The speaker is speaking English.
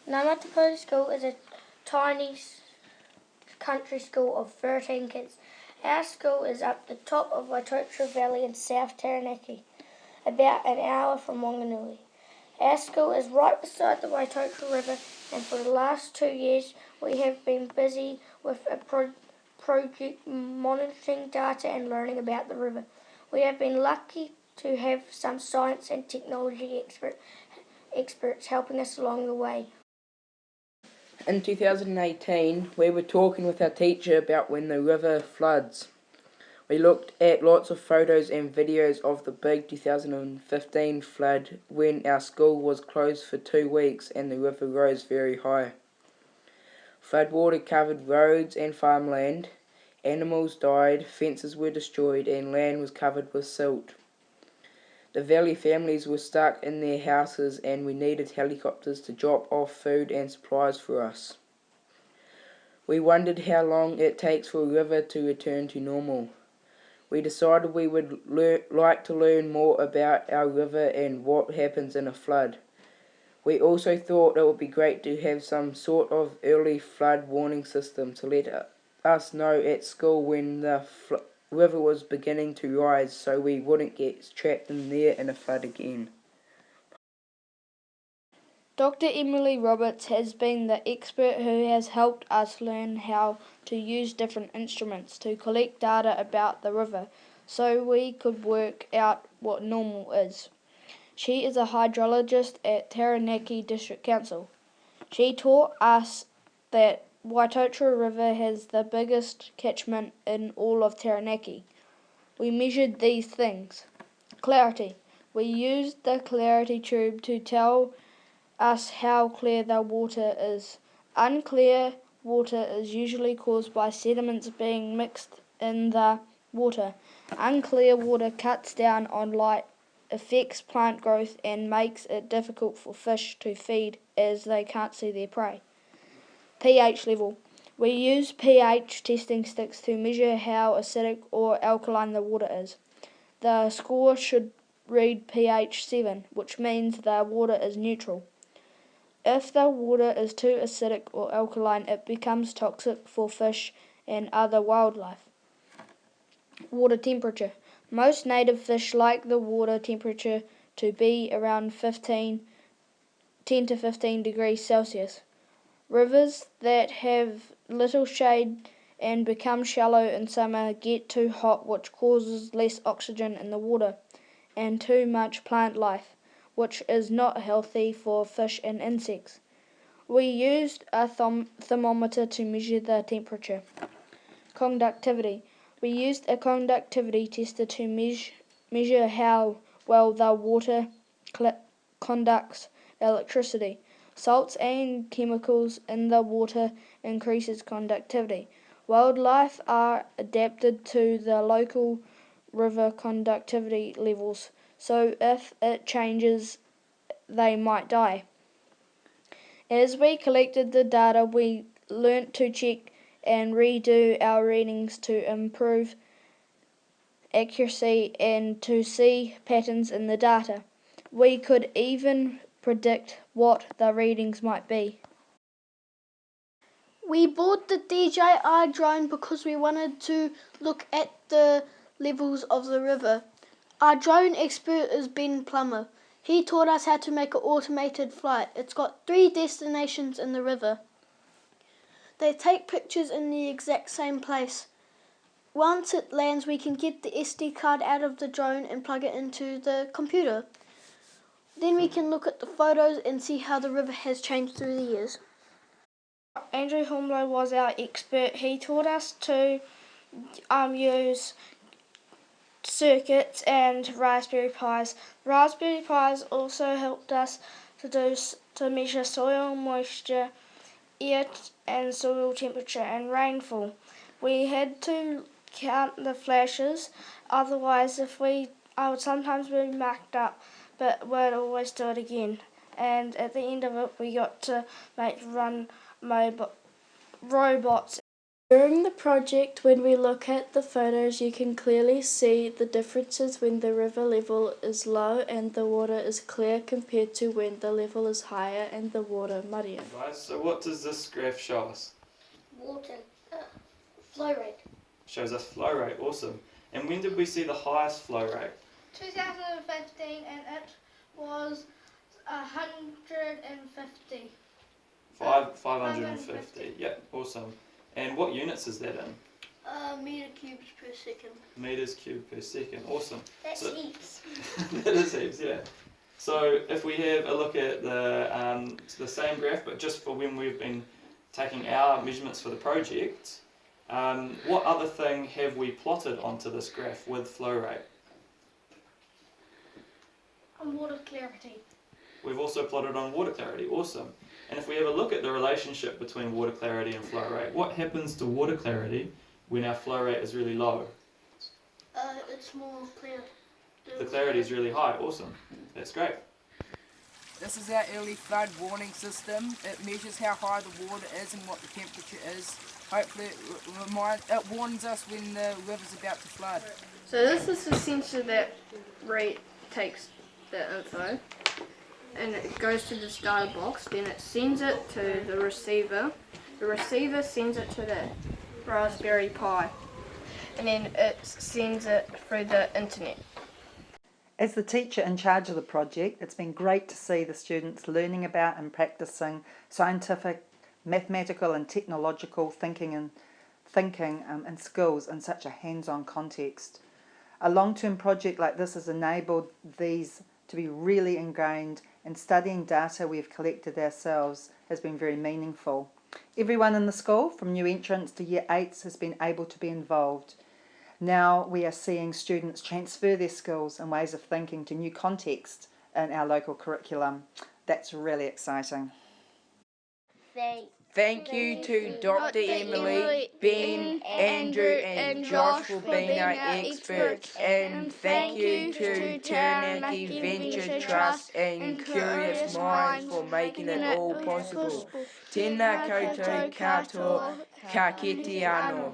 Ngamatapouri School is a tiny country school of 13 kids. Our school is up the top of Waitotara Valley in South Taranaki, about an hour from Wanganui. Our school is right beside the Waitotara River, and for the last 2 years we have been busy with a project monitoring data and learning about the river. We have been lucky to have some science and technology experts helping us along the way. In 2018, we were talking with our teacher about when the river floods. We looked at lots of photos and videos of the big 2015 flood when our school was closed for 2 weeks and the river rose very high. Floodwater covered roads and farmland, animals died, fences were destroyed and land was covered with silt. The valley families were stuck in their houses and we needed helicopters to drop off food and supplies for us. We wondered how long it takes for a river to return to normal. We decided we would like to learn more about our river and what happens in a flood. We also thought it would be great to have some sort of early flood warning system to let us know at school when the river was beginning to rise so we wouldn't get trapped in there in a flood again. Dr. Emily Roberts has been the expert who has helped us learn how to use different instruments to collect data about the river so we could work out what normal is. She is a hydrologist at Taranaki District Council. She taught us that Waitotara River has the biggest catchment in all of Taranaki. We measured these things. Clarity. We used the clarity tube to tell us how clear the water is. Unclear water is usually caused by sediments being mixed in the water. Unclear water cuts down on light, affects plant growth and makes it difficult for fish to feed as they can't see their prey. pH level. We use pH testing sticks to measure how acidic or alkaline the water is. The score should read pH 7, which means the water is neutral. If the water is too acidic or alkaline, it becomes toxic for fish and other wildlife. Water temperature. Most native fish like the water temperature to be around 10 to 15 degrees Celsius. Rivers that have little shade and become shallow in summer get too hot, which causes less oxygen in the water and too much plant life, which is not healthy for fish and insects. We used a thermometer to measure the temperature. Conductivity. We used a conductivity tester to measure how well the water conducts electricity. Salts and chemicals in the water increases conductivity. Wildlife are adapted to the local river conductivity levels, so if it changes, they might die. As we collected the data, we learnt to check and redo our readings to improve accuracy and to see patterns in the data. We could even predict what the readings might be. We bought the DJI drone because we wanted to look at the levels of the river. Our drone expert is Ben Plummer. He taught us how to make an automated flight. It's got 3 destinations in the river. They take pictures in the exact same place. Once it lands, we can get the SD card out of the drone and plug it into the computer. Then we can look at the photos and see how the river has changed through the years. Andrew Humlo was our expert. He taught us to use circuits and Raspberry Pis. Raspberry Pis also helped us to measure soil moisture, air and soil temperature and rainfall. We had to count the flashes, otherwise I would sometimes be marked up, but we'd always do it again. And at the end of it we got to run robots. During the project, when we look at the photos, you can clearly see the differences when the river level is low and the water is clear compared to when the level is higher and the water muddier. Guys, so what does this graph show us? Water, flow rate. Shows us flow rate, awesome. And when did we see the highest flow rate? 2015, and it was 150. 550, yeah, awesome. And what units is that in? Meter cubes per second. Meters cubed per second, awesome. That's So- heaps. That is heaps, yeah. So if we have a look at the same graph, but just for when we've been taking our measurements for the project, what other thing have we plotted onto this graph with flow rate? And water clarity. We've also plotted on water clarity, awesome. And if we have a look at the relationship between water clarity and flow rate, what happens to water clarity when our flow rate is really low? It's more clear. The clarity is really high, awesome. That's great. This is our early flood warning system. It measures how high the water is and what the temperature is. Hopefully it warns us when the river's about to flood. So this is the sensor that takes the info, and it goes to this data box, then it sends it to the receiver. The receiver sends it to the Raspberry Pi, and then it sends it through the internet. As the teacher in charge of the project, it's been great to see the students learning about and practicing scientific, mathematical and technological thinking and skills in such a hands-on context. A long-term project like this has enabled these to be really ingrained, and studying data we've collected ourselves has been very meaningful. Everyone in the school, from new entrants to year 8s, has been able to be involved. Now we are seeing students transfer their skills and ways of thinking to new contexts in our local curriculum. That's really exciting. Thank you to Dr. Emily, Ben, Andrew and Josh for being our experts, and thank you to Taranaki Venture Trust and Curious Minds for making it all possible. Tēnā koutou katoa, ka kite anō.